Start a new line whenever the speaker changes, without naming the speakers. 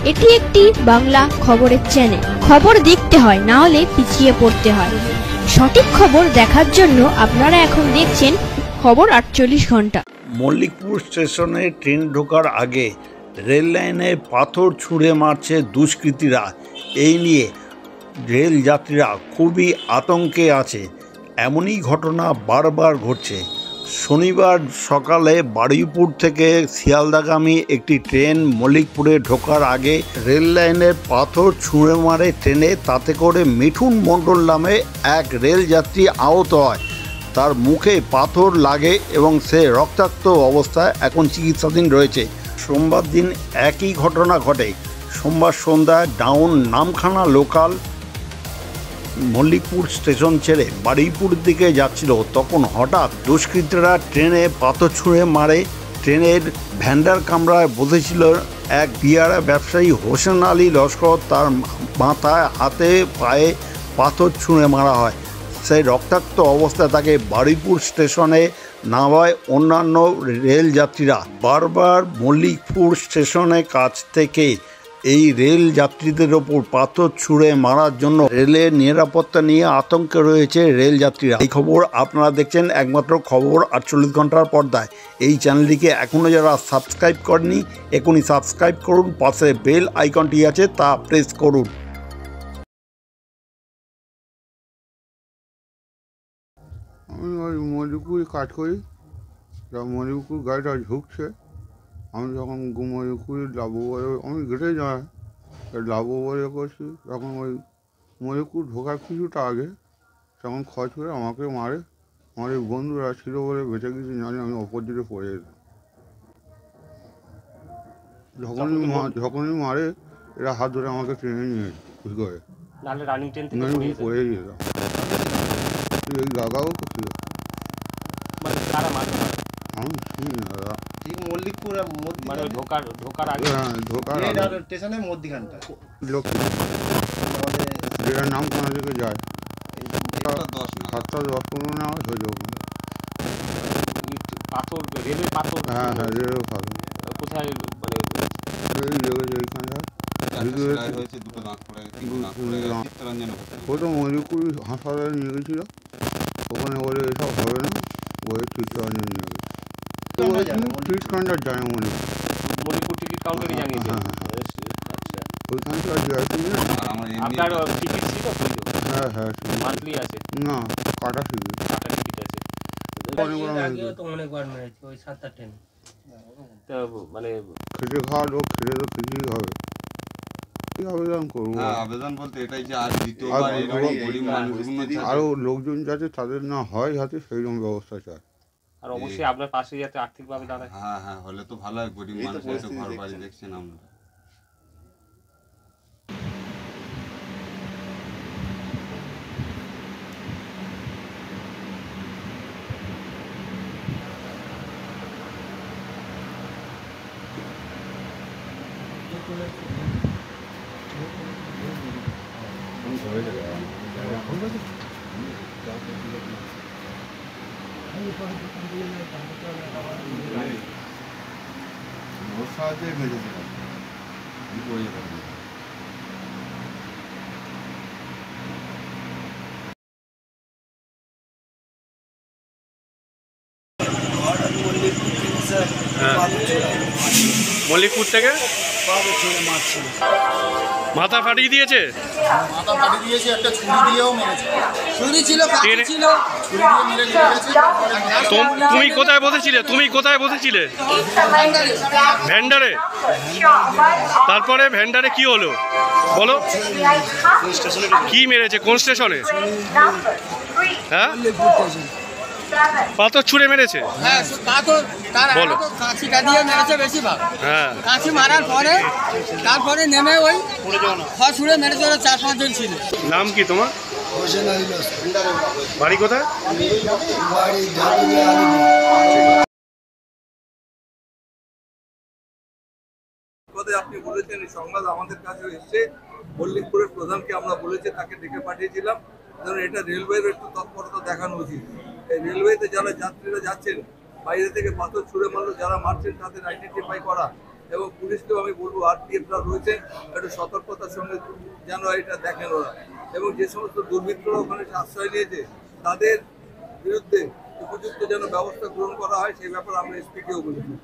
এটি একটি বাংলা খবরের চ্যানেল। খবর দেখতে হয়, না হলে পিছিয়ে পড়তে হয়। সঠিক খবর দেখার জন্য আপনারা এখন দেখছেন খবর 48 ঘন্টা।
মল্লিকপুর স্টেশনে ট্রেন ঢোকার আগে রেল লাইনে পাথর ছুঁড়ে মারছে দুষ্কৃতীরা। এই নিয়ে রেল যাত্রীরা খুবই আতঙ্কে আছে। এমনই ঘটনা বারবার ঘটছে। শনিবার সকালে বারুইপুর থেকে শিয়ালদাগামী একটি ট্রেন মল্লিকপুরে ঢোকার আগে রেল লাইনের পাথর ছুঁড়ে মারে ট্রেনে। তাতে করে মিঠুন মণ্ডল নামে এক রেল যাত্রী আহত হয়। তার মুখে পাথর লাগে এবং সে রক্তাক্ত অবস্থায় এখন চিকিৎসাধীন রয়েছে। সোমবার দিন একই ঘটনা ঘটে। সোমবার সন্ধ্যায় down Namkhana local Mallikpur station ছেড়ে বারুইপুর দিকে যাচ্ছিল, তখন হঠাৎ দুষ্কৃতীরা ট্রেনে পাথর ছুঁড়ে মারে। ট্রেনের ভ্যান্ডার কামরায় বসেছিল এক পিয়ারা ব্যবসায়ী হোসেন আলী লস্কর। তার মাথায়, হাতে, পায়ে পাথর ছুঁড়ে মারা হয়। সেই রক্তাক্ত অবস্থায় তাকে বারুইপুর স্টেশনে নামায় অন্যান্য রেল যাত্রীরা। বারবার মল্লিকপুর স্টেশনের কাছ থেকে এই রেল যাত্রীদের ওপর পাথর ছুঁড়ে মারার জন্য রেলের নিরাপত্তা নিয়ে আতঙ্কে রয়েছে রেল যাত্রীরা। এই খবর আপনারা দেখছেন একমাত্র খবর 48 ঘন্টার পর্দায়। এই চ্যানেলটিকে এখনও যারা সাবস্ক্রাইব করেনি এখনই সাবস্ক্রাইব করুন, পাশে বেল আইকনটি আছে তা প্রেস করুন।
আমি ওই মল্লিকপুরে কাজ করি, মল্লিকপুর গাড়িটা ঢুকছে। আমি যখন মল্লিকপুরে যাবো বলে আমি গেটে যাই, যাবো বলে করছি, তখন ওই মল্লিকপুর ঢোকার কিছুটা আগে তখন খচ করে আমাকে মারে। আমার এই বন্ধুরা ছিল বলে বেঁচে গেছি, জানি আমি অপোজিটে পড়ে যেতাম। যখনই মারে এরা হাত ধরে আমাকে ট্রেনে নিয়ে ভুল করে, আমি পড়ে যেতাম। এই জায়গাও তো ছিল, আমি শুনি না দাদা।
ঠিক মল্লিকপুর মানে ঢোকার আগে,
হ্যাঁ ঢোকার
স্টেশনের মধ্যখানটা
লক্ষ্মী যেটার নাম কোনা থেকে যায় 7:10-15 না হয়ে যাবো।
পাথর, রেলের পাথর।
হ্যাঁ হ্যাঁ রেলের পাথর
কোথায় মানে
ও তো মল্লিকপুর হাসপাতালে নিয়ে গেছিল। ওখানে বলে এসব হবে না, ওই চিত্তরঞ্জন নিয়ে গেছে। টিকিট কাউন্টার যায়
মল্লিকপুর টিকিট কাউন্টারে জানিয়েছে।
ওইখানটা যাইছি না।
আপনার টিকিট ছিল?
হ্যাঁ হ্যাঁ
মান্থলি আছে
না, কাটা টিকিট
আছে। অনেকবার মেরেছে ওই 7টা ট্রেন। তো মানে
খেটে খাওয়া লোক, খেটে তো কিছুই হবে। কি আবেদন করবো?
আবেদন বলতে এটাই যে আর দ্বিতীয়বার এইরকম গরিব মানুষগুলো
আরও লোকজন যাতে তাদের না হয় যাতে সেইরকম ব্যবস্থা চায়।
আর অবশ্যই আপনার পাশে যাতে আর্থিকভাবে দাঁড়ায়।
হ্যাঁ হ্যাঁ হলে তো ভালো হয়। গরিব মানুষের তো ঘর বাড়ি দেখছেন আমরা। ওর সাহায্যে মেরেছে আমি পড়ে যেতাম।
মল্লিকপুর থেকে মাথা ফাটিয়ে দিয়েছে,
মাথা ফাটিয়ে দিয়েছে, একটা ছুরি দিয়েও মেরেছে। ছুরি ছিল, কাঁচি ছিল, ছুরি দিয়ে মেরে গেছে।
তুমি কোথায় বসেছিলে? ভ্যান্ডারে। তারপরে ভ্যান্ডারে কি হলো বলো? কি মেরেছে? কোন স্টেশনে? হ্যাঁ পাথর ছুঁড়ে মেরেছে।
হ্যাঁ পাথর,
বলো।
কাঁচিটা দিয়ে মেরেছে বেশিরভাগ।
হ্যাঁ
কাঁচি মারার পরে তারপরে নেমে ওই খড় ছুঁড়ে মেরেছে। ওরা 4-5 জন ছিল।
নাম কি তোমার? বাড়ি কোথায়?
আপনি বলেছেন এই সংবাদ আমাদের কাছে এসছে। মল্লিকপুরের প্রধানকে আমরা বলেছি, তাকে ডেকে পাঠিয়েছিলাম। কারণ এটা রেলওয়ের একটু তৎপরতা দেখানো উচিত। এই রেলওয়েতে যারা যাত্রীরা যাচ্ছেন বাইরে থেকে পাথর ছুঁড়ে মারলো, যারা মারছেন তাদের আইডেন্টিফাই করা এবং পুলিশকেও আমি বলবো আরপিএফরা রয়েছে একটু সতর্কতার সঙ্গে যেন এটা দেখেন ওরা, এবং যে সমস্ত দুর্বৃত্তরা ওখানে আশ্রয় নিয়েছে তাদের বিরুদ্ধে উপযুক্ত যেন ব্যবস্থা গ্রহণ করা হয় সেই ব্যাপারে আমরা এসপিকেও বলেছি।